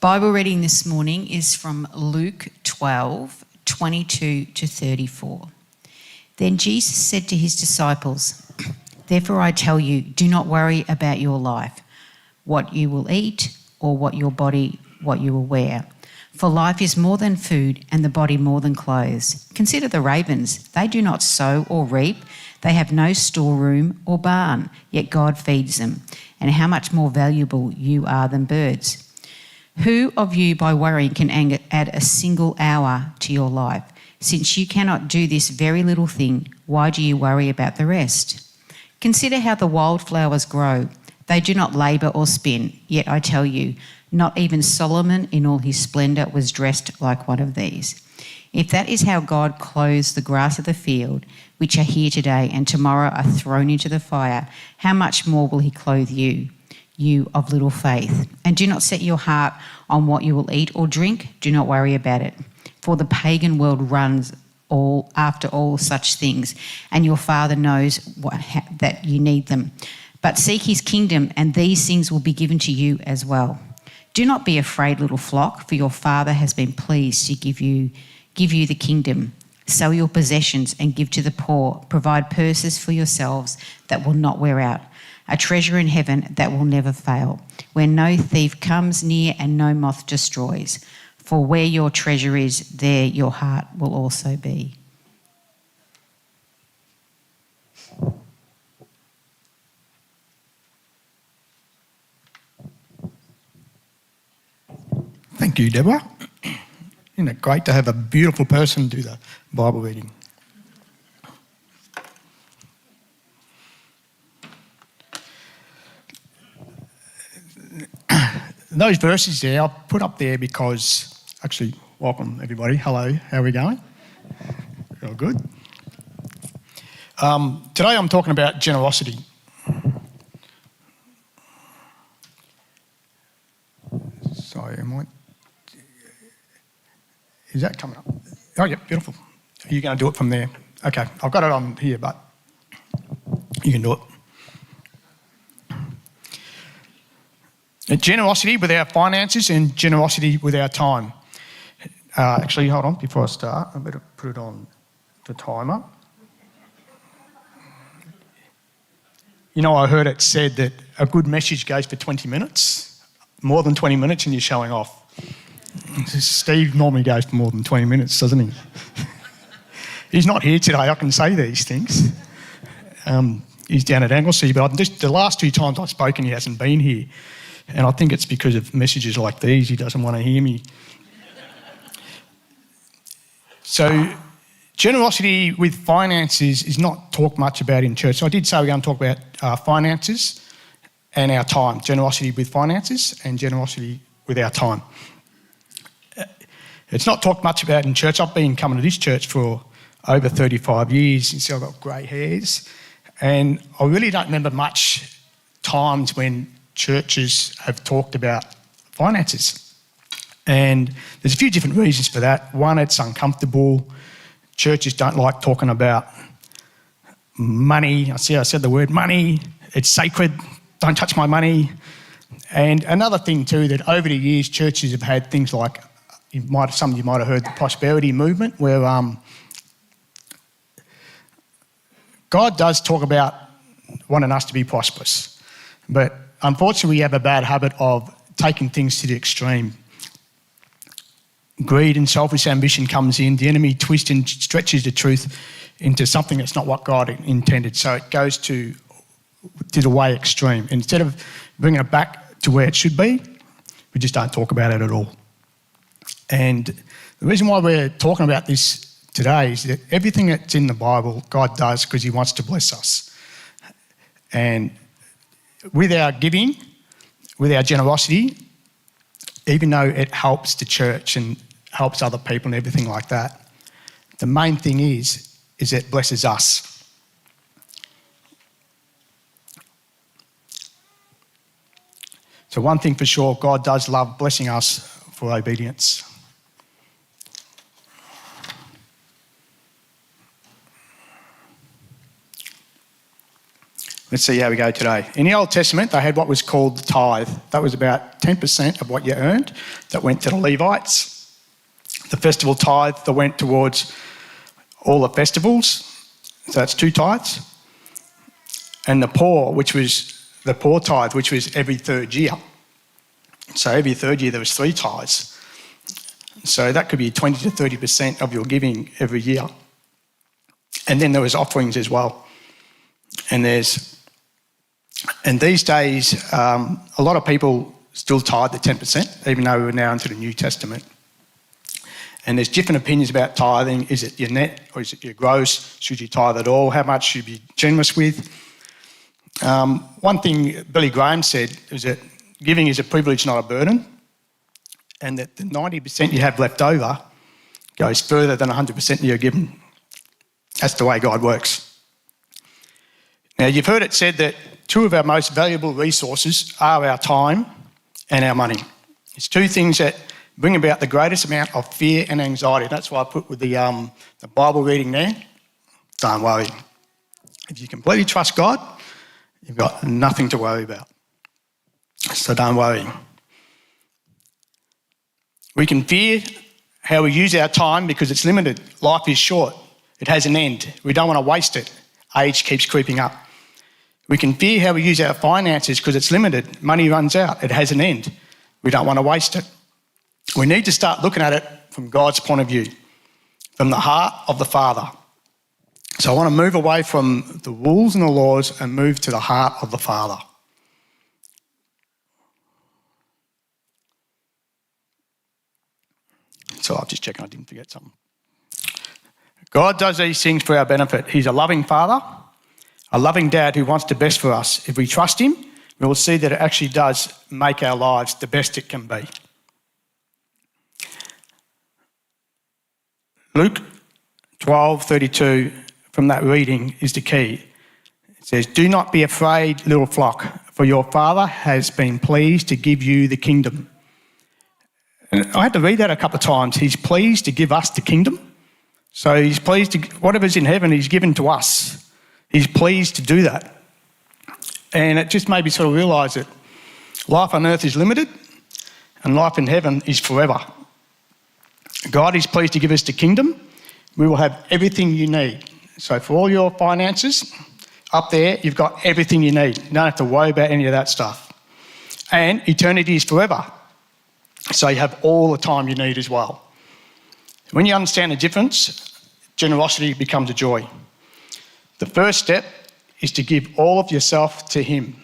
Bible reading this morning is from Luke 12, 22 to 34. Then Jesus said to his disciples, "Therefore I tell you, do not worry about your life, what you will eat, or what you will wear. For life is more than food, and the body more than clothes. Consider the ravens. They do not sow or reap. They have no storeroom or barn, yet God feeds them. And how much more valuable you are than birds. Who of you by worrying can add a single hour to your life? Since you cannot do this very little thing, why do you worry about the rest? Consider how the wildflowers grow. They do not labour or spin, yet I tell you, not even Solomon in all his splendour was dressed like one of these. If that is how God clothes the grass of the field, which are here today and tomorrow are thrown into the fire, how much more will he clothe you, you of little faith? And do not set your heart on what you will eat or drink. Do not worry about it. For the pagan world runs after all such things, and your Father knows that you need them. But seek his kingdom, and these things will be given to you as well. Do not be afraid, little flock, for your Father has been pleased to give you the kingdom. Sell your possessions and give to the poor. Provide purses for yourselves that will not wear out, a treasure in heaven that will never fail, where no thief comes near and no moth destroys. For where your treasure is, there your heart will also be." Thank you, Deborah. Isn't it great to have a beautiful person do the Bible reading? Those verses there, I'll put up there because, actually, welcome everybody. Hello, how are we going? Real good. Today I'm talking about generosity. Sorry, is that coming up? Oh, yeah, beautiful. Are you going to do it from there? Okay, I've got it on here, but you can do it. Generosity with our finances and generosity with our time. Actually, hold on, before I start, I better put it on the timer. You know, I heard it said that a good message goes for 20 minutes, more than 20 minutes, and you're showing off. Steve normally goes for more than 20 minutes, doesn't he? He's not here today, I can say these things. He's down at Anglesey, but just the last 2 times I've spoken, he hasn't been here. And I think it's because of messages like these, he doesn't want to hear me. So generosity with finances is not talked much about in church. So I did say we're going to talk about finances and our time. Generosity with finances and generosity with our time. It's not talked much about in church. I've been coming to this church for over 35 years since I've got grey hairs. And I really don't remember much times when churches have talked about finances. And there's a few different reasons for that. One, it's uncomfortable. Churches don't like talking about money. I said the word money. It's sacred. Don't touch my money. And another thing too, that over the years, churches have had things like, some of you might have heard the prosperity movement, where God does talk about wanting us to be prosperous. But unfortunately, we have a bad habit of taking things to the extreme. Greed and selfish ambition comes in. The enemy twists and stretches the truth into something that's not what God intended. So it goes to the way extreme. Instead of bringing it back to where it should be, we just don't talk about it at all. And the reason why we're talking about this today is that everything that's in the Bible, God does because he wants to bless us. And with our giving, with our generosity, even though it helps the church and helps other people and everything like that, the main thing is it blesses us. So one thing for sure, God does love blessing us for obedience. Let's see how we go today. In the Old Testament, they had what was called the tithe. That was about 10% of what you earned that went to the Levites. The festival tithe that went towards all the festivals. So that's 2 tithes. And the poor, which was the poor tithe, which was every 3rd year. So every 3rd year there was 3 tithes. So that could be 20 to 30% of your giving every year. And then there was offerings as well. And these days, a lot of people still tithe the 10%, even though we're now into the New Testament. And there's different opinions about tithing. Is it your net or is it your gross? Should you tithe at all? How much should you be generous with? One thing Billy Graham said is that giving is a privilege, not a burden, and that the 90% you have left over goes further than 100% you're given. That's the way God works. Now, you've heard it said that 2 of our most valuable resources are our time and our money. It's 2 things that bring about the greatest amount of fear and anxiety. That's why I put with the Bible reading there. Don't worry. If you completely trust God, you've got nothing to worry about. So don't worry. We can fear how we use our time because it's limited. Life is short. It has an end. We don't want to waste it. Age keeps creeping up. We can fear how we use our finances because it's limited. Money runs out. It has an end. We don't want to waste it. We need to start looking at it from God's point of view, from the heart of the Father. So I want to move away from the rules and the laws and move to the heart of the Father. So I'll just check I didn't forget something. God does these things for our benefit. He's a loving Father, a loving Dad who wants the best for us. If we trust Him, we will see that it actually does make our lives the best it can be. Luke 12:32 from that reading is the key. It says, "Do not be afraid, little flock, for your Father has been pleased to give you the kingdom." And I had to read that a couple of times. He's pleased to give us the kingdom. So He's pleased to, whatever's in heaven, He's given to us. He's pleased to do that. And it just made me sort of realise that life on earth is limited and life in heaven is forever. God is pleased to give us the kingdom. We will have everything you need. So for all your finances, up there, you've got everything you need. You don't have to worry about any of that stuff. And eternity is forever. So you have all the time you need as well. When you understand the difference, generosity becomes a joy. The first step is to give all of yourself to Him.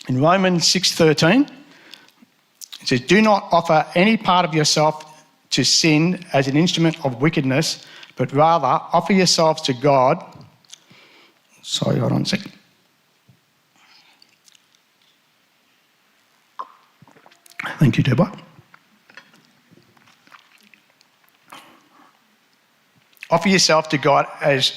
In Romans 6:13, it says, "Do not offer any part of yourself to sin as an instrument of wickedness, but rather offer yourselves to God." Sorry, hold on a second. Thank you, Deborah. Offer yourself to God as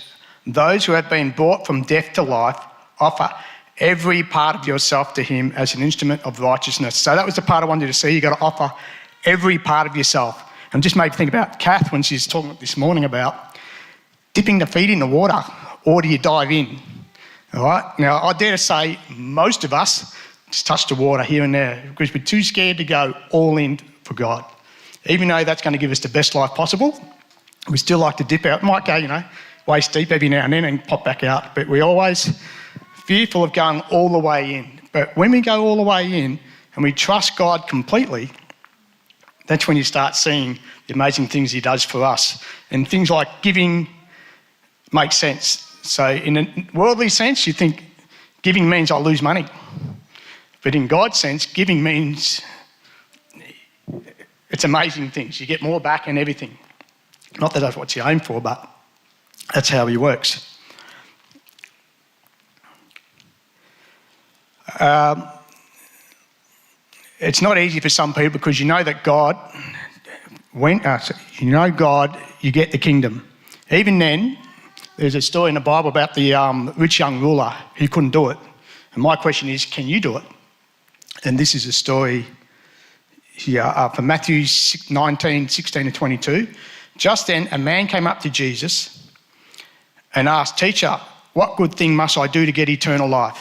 those who have been brought from death to life. Offer every part of yourself to Him as an instrument of righteousness. So that was the part I wanted to see. You've got to offer every part of yourself. And just made me think about Kath when she's talking this morning about dipping the feet in the water, or do you dive in? All right? Now, I dare to say most of us just touch the water here and there because we're too scared to go all in for God. Even though that's going to give us the best life possible, we still like to dip out. Might go, waist deep every now and then and pop back out. But we're always fearful of going all the way in. But when we go all the way in and we trust God completely, that's when you start seeing the amazing things He does for us. And things like giving make sense. So in a worldly sense, you think giving means I'll lose money. But in God's sense, giving means it's amazing things. You get more back and everything. Not that that's what you aim for, but that's how He works. It's not easy for some people because you know that God, you get the kingdom. Even then, there's a story in the Bible about the rich young ruler who couldn't do it. And my question is, can you do it? And this is a story here from Matthew 19:16-22. Just then, a man came up to Jesus and asked, "Teacher, what good thing must I do to get eternal life?"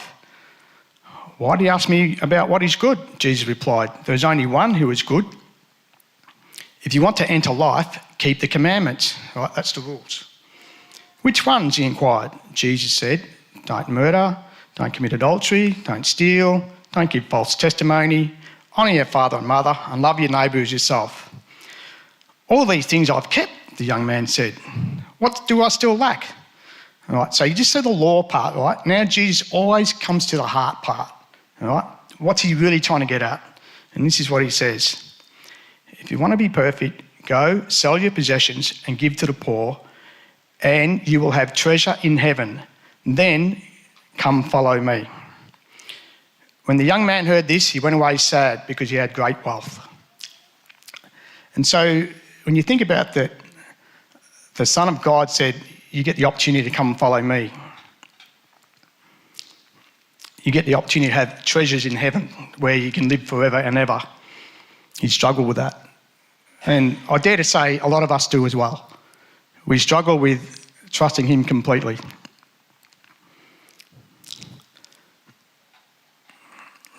"Why do you ask me about what is good?" Jesus replied. "There's only one who is good. If you want to enter life, keep the commandments." Right, that's the rules. "Which ones?" he inquired. Jesus said, "Don't murder, don't commit adultery, don't steal, don't give false testimony, honour your father and mother, and love your neighbour as yourself." "All these things I've kept," the young man said. "What do I still lack?" All right, so you just said the law part, right? Now Jesus always comes to the heart part, all right? What's he really trying to get at? And this is what he says. "If you want to be perfect, go sell your possessions and give to the poor, and you will have treasure in heaven. Then come follow me." When the young man heard this, he went away sad because he had great wealth. And so when you think about that, the Son of God said, you get the opportunity to come and follow me. You get the opportunity to have treasures in heaven where you can live forever and ever. He struggled with that. And I dare to say a lot of us do as well. We struggle with trusting him completely.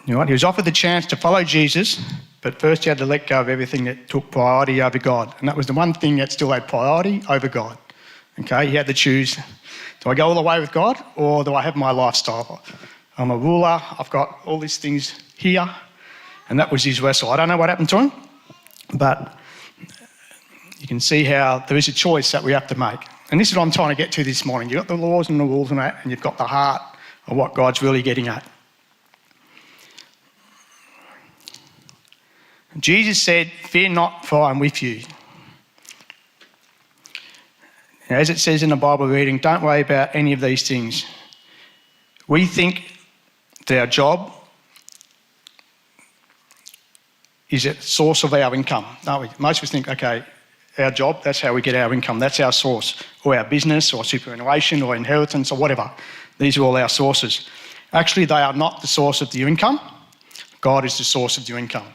You know what? He was offered the chance to follow Jesus, but first he had to let go of everything that took priority over God. And that was the one thing that still had priority over God. Okay, he had to choose, do I go all the way with God, or do I have my lifestyle? I'm a ruler, I've got all these things here, and that was his wrestle. I don't know what happened to him, but you can see how there is a choice that we have to make. And this is what I'm trying to get to this morning. You've got the laws and the rules and that, and you've got the heart of what God's really getting at. Jesus said, "Fear not, for I am with you." Now, as it says in the Bible reading, don't worry about any of these things. We think that our job is a source of our income, don't we? Most of us think, okay, our job, that's how we get our income, that's our source, or our business, or superannuation, or inheritance, or whatever. These are all our sources. Actually, they are not the source of your income. God is the source of your income.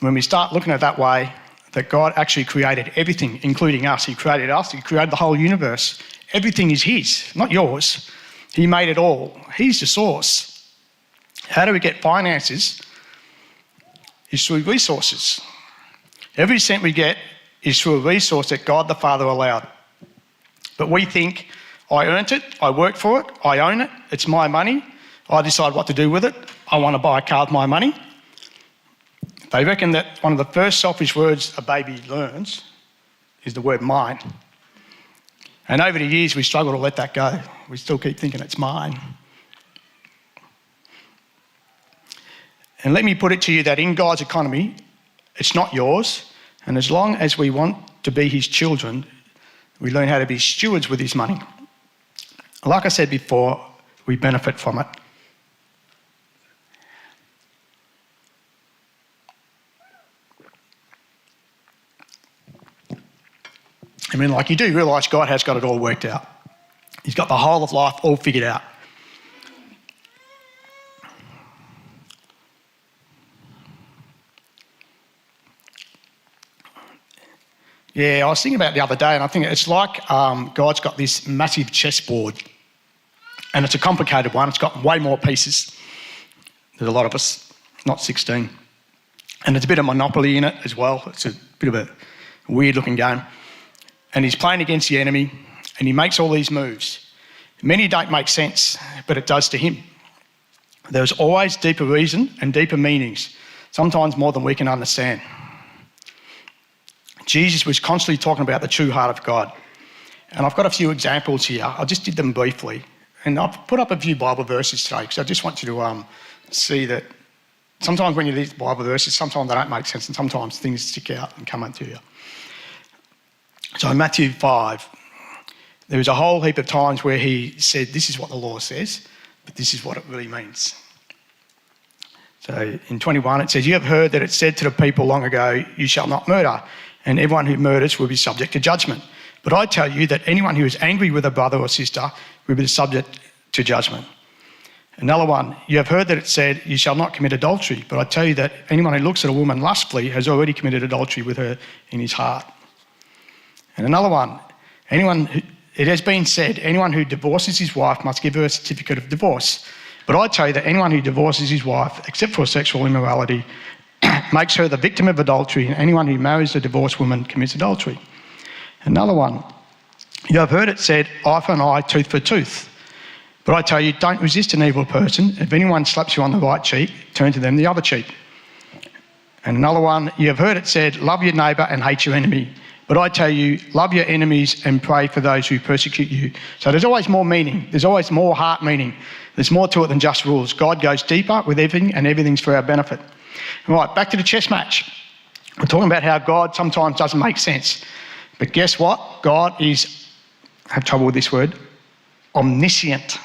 When we start looking at it that way, that God actually created everything, including us. He created us, he created the whole universe. Everything is his, not yours. He made it all. He's the source. How do we get finances? Is through resources. Every cent we get is through a resource that God the Father allowed. But we think, I earned it, I worked for it, I own it, it's my money, I decide what to do with it, I want to buy a car with my money. They reckon that one of the first selfish words a baby learns is the word mine. And over the years, we struggle to let that go. We still keep thinking it's mine. And let me put it to you that in God's economy, it's not yours. And as long as we want to be his children, we learn how to be stewards with his money. Like I said before, we benefit from it. I mean, like, you do realise God has got it all worked out. He's got the whole of life all figured out. Yeah, I was thinking about it the other day, and I think it's like God's got this massive chessboard, and it's a complicated one. It's got way more pieces. There's a lot of us, not 16. And there's a bit of Monopoly in it as well. It's a bit of a weird-looking game. And he's playing against the enemy, and he makes all these moves. Many don't make sense, but it does to him. There's always deeper reason and deeper meanings, sometimes more than we can understand. Jesus was constantly talking about the true heart of God. And I've got a few examples here. I just did them briefly. And I've put up a few Bible verses today because I just want you to see that sometimes when you read Bible verses, sometimes they don't make sense and sometimes things stick out and come up to you. So in Matthew 5, there was a whole heap of times where he said, this is what the law says, but this is what it really means. So in 21, it says, you have heard that it said to the people long ago, you shall not murder, and everyone who murders will be subject to judgment. But I tell you that anyone who is angry with a brother or sister will be subject to judgment. Another one, you have heard that it said, you shall not commit adultery. But I tell you that anyone who looks at a woman lustfully has already committed adultery with her in his heart. And another one, anyone it has been said, anyone who divorces his wife must give her a certificate of divorce. But I tell you that anyone who divorces his wife, except for sexual immorality, makes her the victim of adultery, and anyone who marries a divorced woman commits adultery. Another one, you have heard it said, eye for an eye, tooth for tooth. But I tell you, don't resist an evil person. If anyone slaps you on the right cheek, turn to them the other cheek. And another one, you have heard it said, love your neighbour and hate your enemy. But I tell you, love your enemies and pray for those who persecute you. So there's always more meaning. There's always more heart meaning. There's more to it than just rules. God goes deeper with everything, and everything's for our benefit. Right, back to the chess match. We're talking about how God sometimes doesn't make sense. But guess what? God is, I have trouble with this word, omniscient.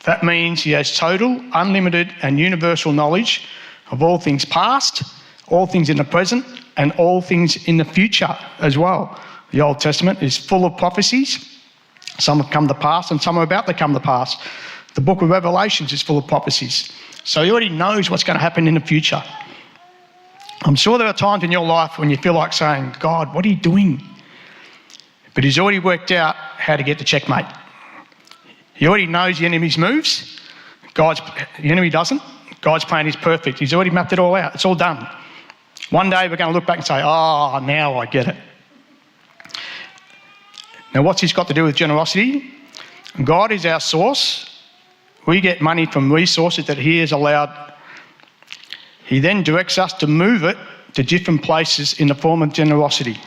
That means he has total, unlimited and universal knowledge of all things past, all things in the present, and all things in the future as well. The Old Testament is full of prophecies. Some have come to pass and some are about to come to pass. The book of Revelations is full of prophecies. So he already knows what's going to happen in the future. I'm sure there are times in your life when you feel like saying, God, what are you doing? But he's already worked out how to get the checkmate. He already knows the enemy's moves. The enemy doesn't. God's plan is perfect. He's already mapped it all out. It's all done. One day we're going to look back and say, oh, now I get it. Now what's this got to do with generosity? God is our source. We get money from resources that he has allowed. He then directs us to move it to different places in the form of generosity.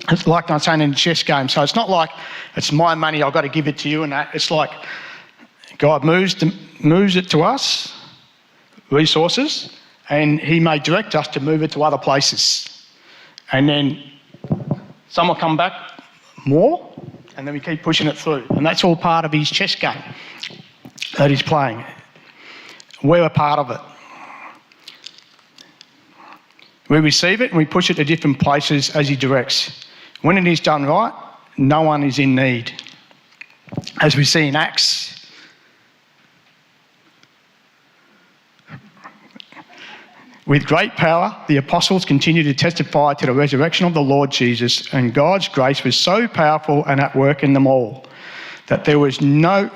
It's like I'm saying in a chess game. So it's not like it's my money, I've got to give it to you and that. It's like God moves it to us, resources, and he may direct us to move it to other places. And then some will come back more, and then we keep pushing it through. And that's all part of his chess game that he's playing. We're a part of it. We receive it and we push it to different places as he directs. When it is done right, no one is in need. As we see in Acts, with great power, the apostles continued to testify to the resurrection of the Lord Jesus, and God's grace was so powerful and at work in them all that there was no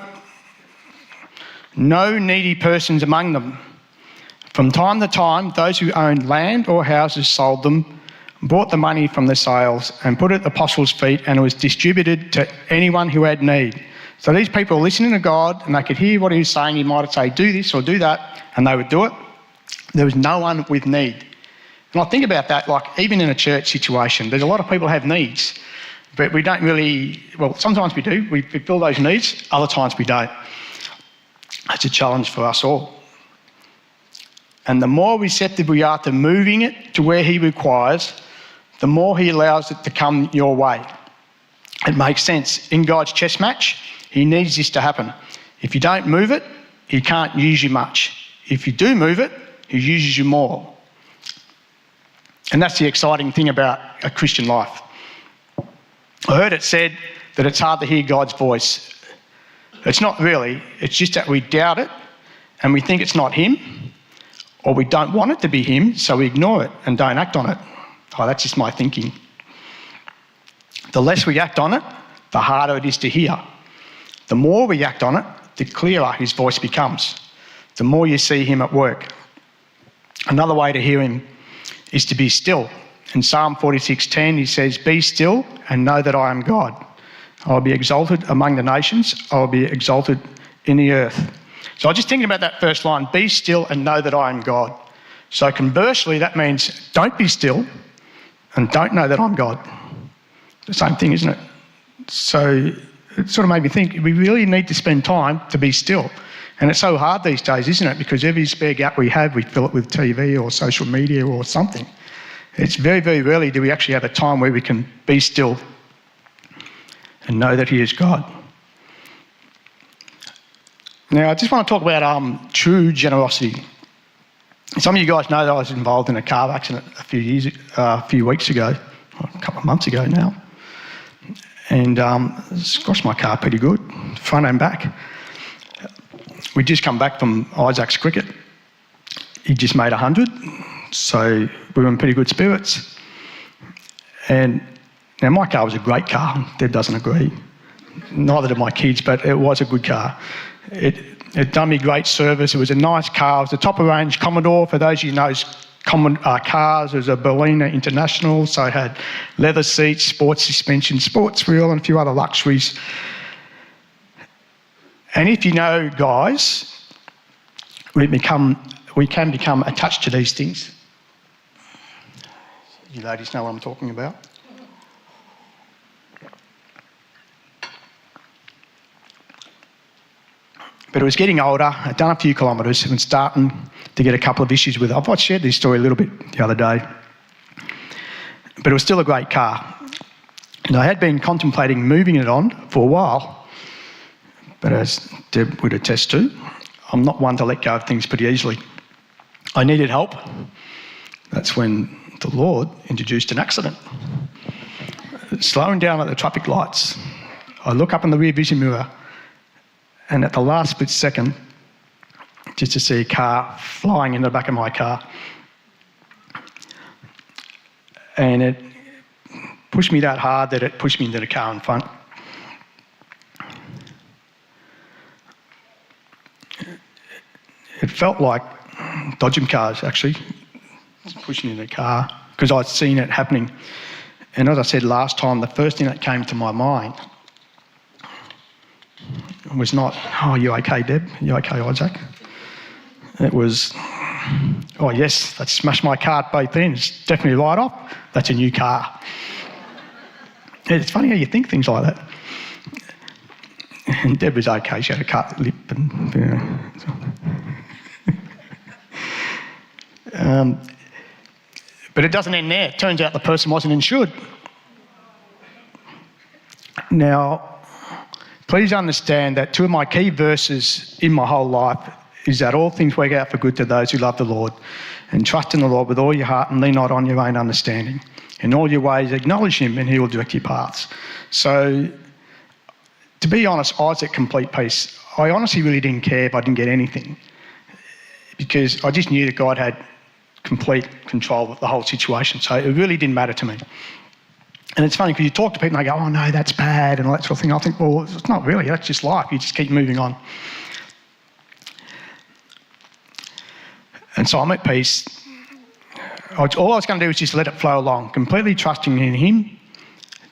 needy persons among them. From time to time, those who owned land or houses sold them, bought the money from the sales and put it at the apostles' feet, and it was distributed to anyone who had need. So these people were listening to God and they could hear what he was saying. He might say, do this or do that, and they would do it. There was no one with need. And I think about that, like even in a church situation, there's a lot of people who have needs, but we don't really, well, sometimes we do. We fulfill those needs, other times we don't. It's a challenge for us all. And the more receptive we are to moving it to where he requires, the more he allows it to come your way. It makes sense. In God's chess match, he needs this to happen. If you don't move it, he can't use you much. If you do move it, he uses you more. And that's the exciting thing about a Christian life. I heard it said that it's hard to hear God's voice. It's not really. It's just that we doubt it and we think it's not him, or we don't want it to be him, so we ignore it and don't act on it. Oh, that's just my thinking. The less we act on it, the harder it is to hear. The more we act on it, the clearer his voice becomes. The more you see him at work. Another way to hear him is to be still. In Psalm 46:10, he says, be still and know that I am God. I will be exalted among the nations. I will be exalted in the earth. So I was just thinking about that first line, be still and know that I am God. So conversely, that means don't be still and don't know that I'm God. The same thing, isn't it? So it sort of made me think, we really need to spend time to be still. And it's so hard these days, isn't it? Because every spare gap we have, we fill it with TV or social media or something. It's very, very rarely do we actually have a time where we can be still and know that he is God. Now, I just want to talk about true generosity. Some of you guys know that I was involved in a car accident a few weeks ago, a couple of months ago now. And squashed my car pretty good, front and back. We just come back from Isaac's cricket. He just made 100, so we were in pretty good spirits. And Now, my car was a great car. Deb doesn't agree. Neither did my kids, but it was a good car. It done me great service. It was a nice car. It was the top-of-range Commodore. For those of you who know cars, it was a Berliner International, so it had leather seats, sports suspension, sports wheel, and a few other luxuries. And if you know, guys, we can become attached to these things. You ladies know what I'm talking about. But it was getting older. I'd done a few kilometres and starting to get a couple of issues with it. I've shared this story a little bit the other day. But it was still a great car. And I had been contemplating moving it on for a while. But as Deb would attest to, I'm not one to let go of things pretty easily. I needed help. That's when the Lord introduced an accident. Slowing down at the traffic lights, I look up in the rear vision mirror, and at the last split second, just to see a car flying in the back of my car. And it pushed me that hard that it pushed me into the car in front. It felt like dodging cars, actually, pushing into the car, because I'd seen it happening. And as I said last time, the first thing that came to my mind was not, "Oh, you okay, Deb? You okay, Isaac?" It was, "Oh, yes, that smashed my car at both ends. Definitely light off. That's a new car." It's funny how you think things like that. And Deb was okay. She had a cut lip and, you know. But it doesn't end there. It turns out the person wasn't insured. Now, please understand that two of my key verses in my whole life is that all things work out for good to those who love the Lord, and trust in the Lord with all your heart and lean not on your own understanding. In all your ways acknowledge him and he will direct your paths. So, to be honest, I was at complete peace. I honestly really didn't care if I didn't get anything, because I just knew that God had complete control of the whole situation. So it really didn't matter to me. And it's funny because you talk to people and they go, "Oh no, that's bad," and all that sort of thing. I think, well, it's not really. That's just life. You just keep moving on. And so I'm at peace. All I was going to do was just let it flow along, completely trusting in him.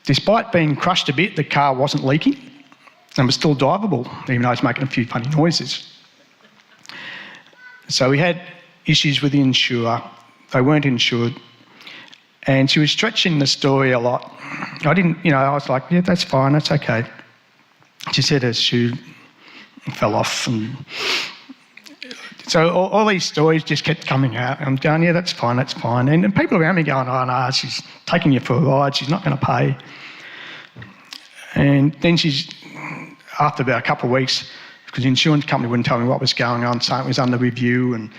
Despite being crushed a bit, the car wasn't leaking and was still drivable, even though I was making a few funny noises. So we had issues with the insurer. They weren't insured. And she was stretching the story a lot. I was like, "Yeah, that's fine, that's okay." She said her shoe fell off. And so all these stories just kept coming out. I'm going, "Yeah, that's fine, that's fine." And people around me going, "Oh no, she's taking you for a ride, she's not going to pay." And then after about a couple of weeks, because the insurance company wouldn't tell me what was going on, so it was under review, and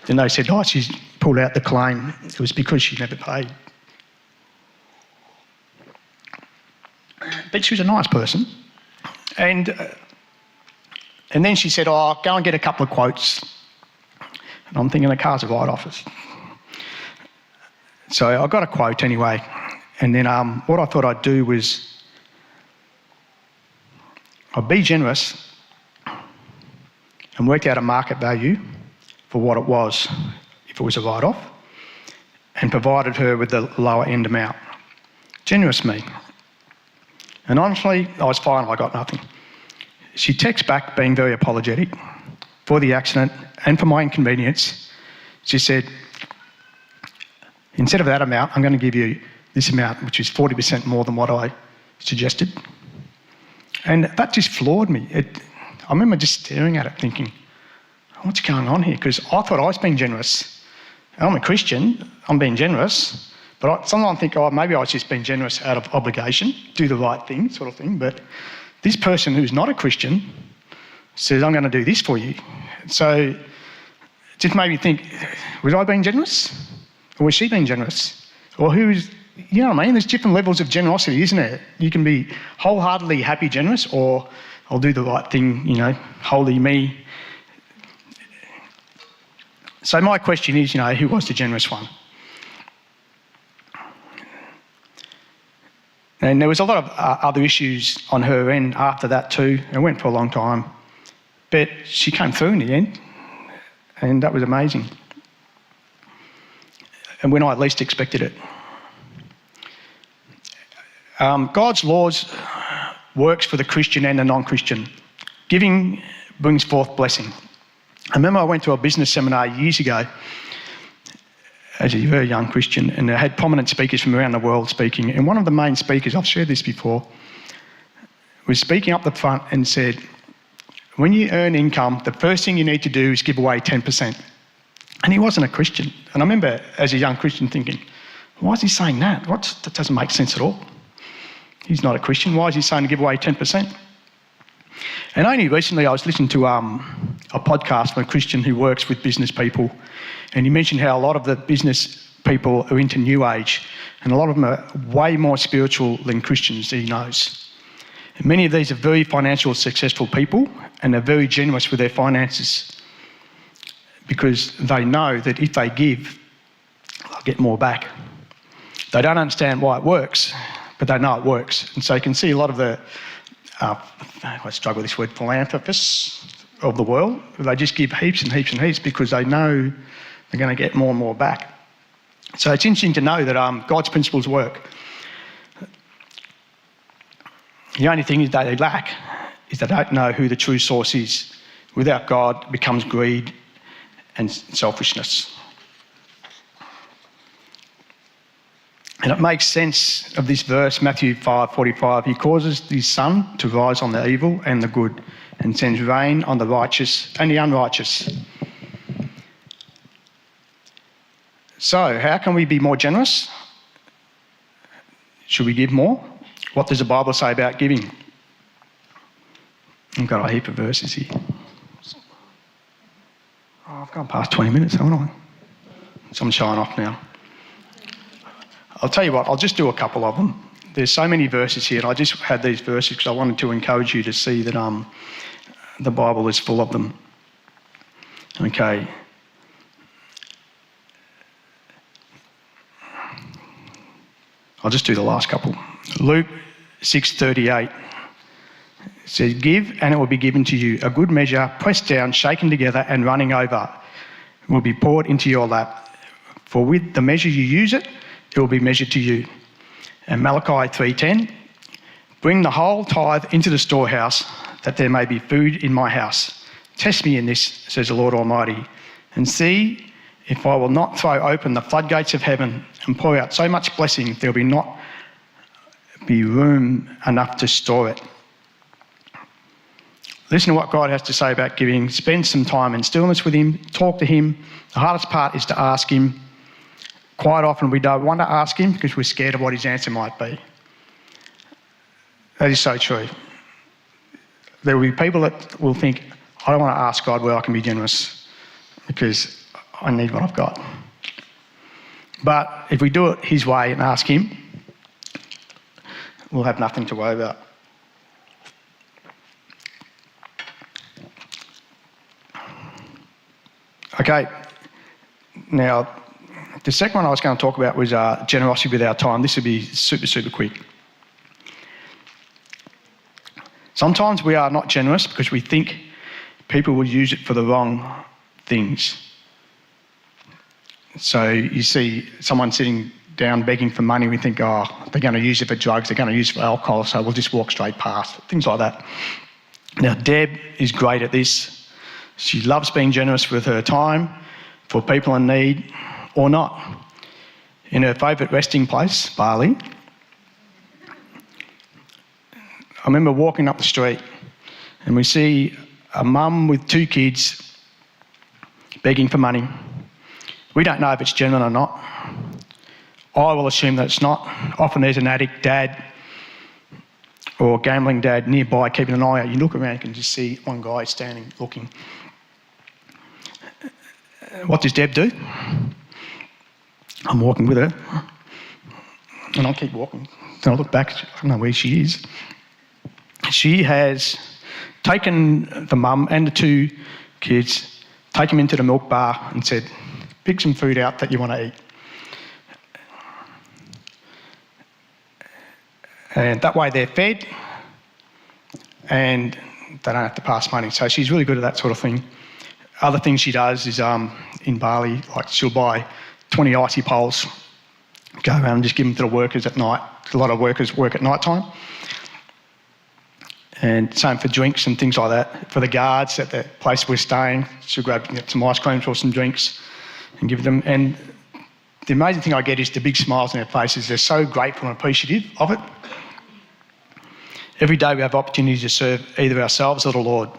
then they said, "Oh, she's pulled out the claim." It was because she never paid. But she was a nice person. And then she said, "Oh, go and get a couple of quotes." And I'm thinking the car's a write-off. So I got a quote anyway. And then what I thought I'd do was I'd be generous and work out a market value for what it was, if it was a write-off, and provided her with the lower end amount. Generous me. And honestly, I was fine if I got nothing. She texts back being very apologetic for the accident and for my inconvenience. She said, "Instead of that amount, I'm going to give you this amount, which is 40% more than what I suggested." And that just floored me. I remember just staring at it thinking, "What's going on here?" Because I thought I was being generous. I'm a Christian, I'm being generous. But I sometimes think, "Oh, maybe I was just being generous out of obligation, do the right thing," sort of thing. But this person who's not a Christian says, "I'm going to do this for you." So it just made me think, was I being generous? Or was she being generous? Or who's, you know what I mean? There's different levels of generosity, isn't there? You can be wholeheartedly happy generous, or I'll do the right thing, holy me. So my question is, who was the generous one? And there was a lot of other issues on her end after that too. It went for a long time. But she came through in the end, and that was amazing. And when I least expected it. God's laws works for the Christian and the non-Christian. Giving brings forth blessing. I remember I went to a business seminar years ago as a very young Christian, and they had prominent speakers from around the world speaking. And one of the main speakers, I've shared this before, was speaking up the front and said, when you earn income, the first thing you need to do is give away 10%. And he wasn't a Christian. And I remember as a young Christian thinking, why is he saying that? That doesn't make sense at all. He's not a Christian. Why is he saying to give away 10%? And only recently I was listening to a podcast from a Christian who works with business people, and he mentioned how a lot of the business people are into New Age, and a lot of them are way more spiritual than Christians he knows. And many of these are very financially successful people, and they're very generous with their finances because they know that if they give, they'll get more back. They don't understand why it works, but they know it works. And so you can see a lot of the, I struggle with this word, philanthropists of the world. They just give heaps and heaps and heaps because they know they're going to get more and more back. So it's interesting to know that God's principles work. The only thing that they lack is they don't know who the true source is. Without God, it becomes greed and selfishness. And it makes sense of this verse, Matthew 5:45. He causes his sun to rise on the evil and the good, and sends rain on the righteous and the unrighteous. So, how can we be more generous? Should we give more? What does the Bible say about giving? I've got a heap of verses here. Oh, I've gone past 20 minutes, haven't I? So I'm showing off now. I'll tell you what, I'll just do a couple of them. There's so many verses here, and I just had these verses because I wanted to encourage you to see that the Bible is full of them. Okay. I'll just do the last couple. Luke 6:38 says, "Give, and it will be given to you. A good measure, pressed down, shaken together, and running over, will be poured into your lap. For with the measure you use it will be measured to you." And Malachi 3:10, "Bring the whole tithe into the storehouse, that there may be food in my house. Test me in this, says the Lord Almighty, and see if I will not throw open the floodgates of heaven and pour out so much blessing there will not be room enough to store it." Listen to what God has to say about giving. Spend some time in stillness with him. Talk to him. The hardest part is to ask him. Quite often we don't want to ask him because we're scared of what his answer might be. That is so true. There will be people that will think, I don't want to ask God where I can be generous because I need what I've got. But if we do it his way and ask him, we'll have nothing to worry about. Okay, now the second one I was going to talk about was generosity with our time. This would be super, super quick. Sometimes we are not generous because we think people will use it for the wrong things. So you see someone sitting down begging for money, we think, oh, they're going to use it for drugs, they're going to use it for alcohol, so we'll just walk straight past, things like that. Now, Deb is great at this. She loves being generous with her time for people in need or not. In her favourite resting place, Bali, I remember walking up the street and we see a mum with 2 kids begging for money. We don't know if it's genuine or not. I will assume that it's not. Often there's an addict dad or a gambling dad nearby keeping an eye out. You look around, you can just see one guy standing looking. What does Deb do? I'm walking with her and I'll keep walking. Then I look back, I don't know where she is. She has taken the mum and the 2 kids, taken them into the milk bar and said, pick some food out that you want to eat. And that way they're fed and they don't have to pass money. So she's really good at that sort of thing. Other things she does is in Bali, like she'll buy 20 icy poles, go around and just give them to the workers at night. A lot of workers work at night time. And same for drinks and things like that. For the guards at the place we're staying, she'll grab some ice creams or some drinks and give them. And the amazing thing I get is the big smiles on their faces. They're so grateful and appreciative of it. Every day we have opportunities to serve either ourselves or the Lord.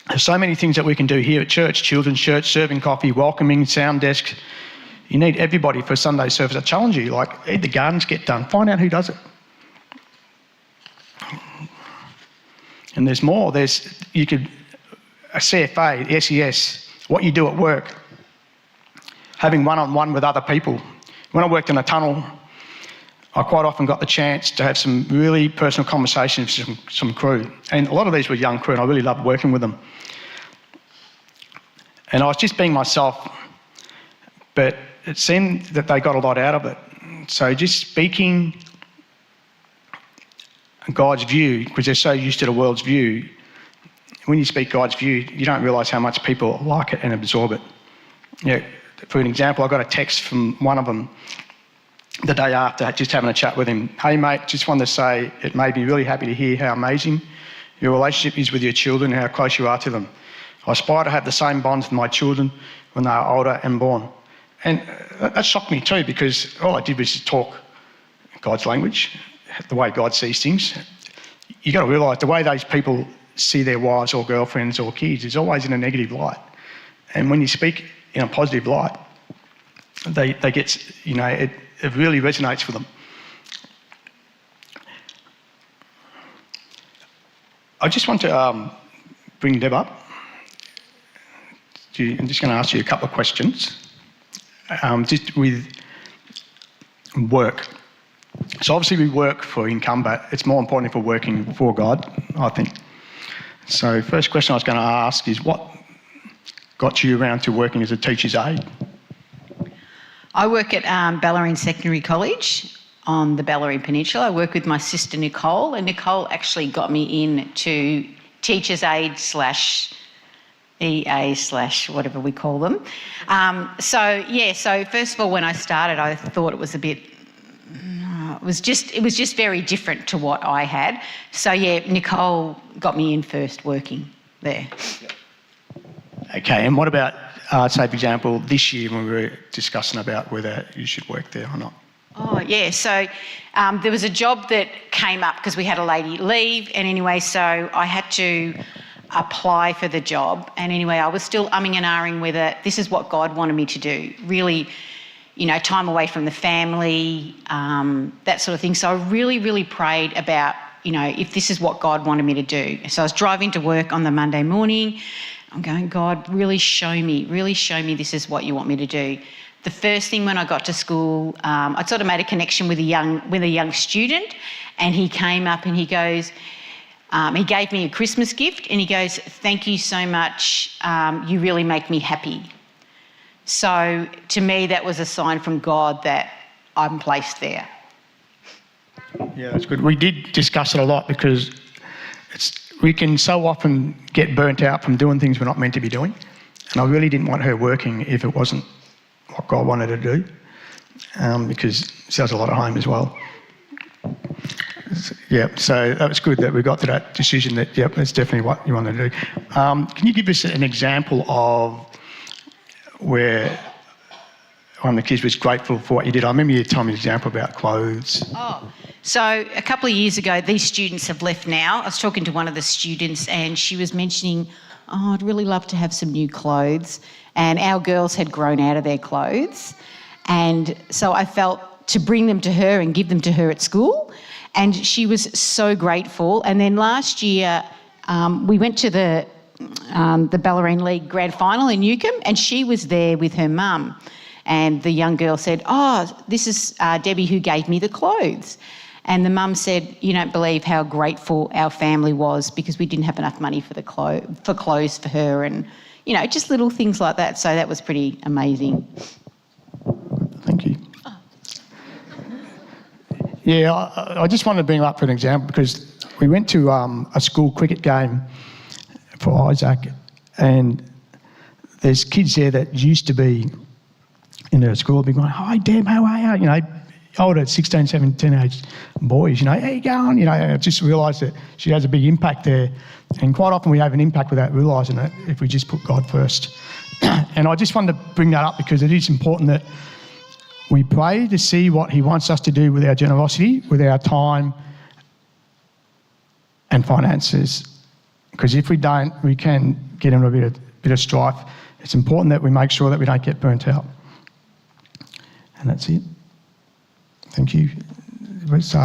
There's so many things that we can do here at church, children's church, serving coffee, welcoming, sound desk. You need everybody for Sunday service. I challenge you, like, the gardens get done. Find out who does it. And there's more. You could, a CFA, SES, what you do at work, having one-on-one with other people. When I worked in a tunnel, I quite often got the chance to have some really personal conversations with some crew. And a lot of these were young crew, and I really loved working with them. And I was just being myself, but it seemed that they got a lot out of it. So just speaking God's view, because they're so used to the world's view, when you speak God's view, you don't realise how much people like it and absorb it. For an example, I got a text from one of them the day after, just having a chat with him. Hey mate, just wanted to say it made me really happy to hear how amazing your relationship is with your children and how close you are to them. I aspire to have the same bonds with my children when they are older and born. And that shocked me too, because all I did was just talk God's language, the way God sees things. You've got to realise the way those people see their wives or girlfriends or kids is always in a negative light. And when you speak in a positive light, they get, it really resonates with them. I just want to bring Deb up. I'm just going to ask you a couple of questions, just with work. So obviously we work for income, but it's more important if we're working for God, I think. So first question I was going to ask is, what got you around to working as a teacher's aide? I work at Bellarine Secondary College on the Bellarine Peninsula. I work with my sister Nicole, and Nicole actually got me in to teacher's aide / EA / whatever we call them. So first of all, when I started, I thought it was it was just very different to what I had. So Nicole got me in first working there. Okay, and what about, say for example, this year when we were discussing about whether you should work there or not? Oh, yeah. So there was a job that came up because we had a lady leave, and anyway, so I had to apply for the job. And anyway, I was still umming and ahhing whether this is what God wanted me to do. Really, time away from the family, that sort of thing. So I really, really prayed about, if this is what God wanted me to do. So I was driving to work on the Monday morning. I'm going, God, really show me this is what you want me to do. The first thing when I got to school, I sort of made a connection with a young student, and he came up and he goes, he gave me a Christmas gift, and he goes, thank you so much, you really make me happy. So to me, that was a sign from God that I'm placed there. Yeah, that's good. We did discuss it a lot because we can so often get burnt out from doing things we're not meant to be doing. And I really didn't want her working if it wasn't what God wanted her to do, because she does a lot at home as well. Yeah, so that was good that we got to that decision that, that's definitely what you want to do. Can you give us an example of where one of the kids was grateful for what you did? I remember you told me an example about clothes. Oh, so a couple of years ago, these students have left now. I was talking to one of the students, and she was mentioning, I'd really love to have some new clothes. And our girls had grown out of their clothes. And so I felt to bring them to her and give them to her at school. And she was so grateful. And then last year, we went to the Bellarine League Grand Final in Newcombe, and she was there with her mum. And the young girl said, this is Debbie who gave me the clothes. And the mum said, you don't believe how grateful our family was because we didn't have enough money for clothes for her, and, just little things like that. So that was pretty amazing. Thank you. Yeah, I just wanted to bring it up for an example because we went to a school cricket game for Isaac, and there's kids there that used to be in the school, be going, "Hi, Deb, how are you?" You know, older 16, 17 age boys, you know, "How you going?" You know, I just realised that she has a big impact there. And quite often we have an impact without realising it if we just put God first. And I just wanted to bring that up because it is important that we pray to see what He wants us to do with our generosity, with our time and finances. Because if we don't, we can get into a bit of strife. It's important that we make sure that we don't get burnt out. And that's it. Thank you. It was,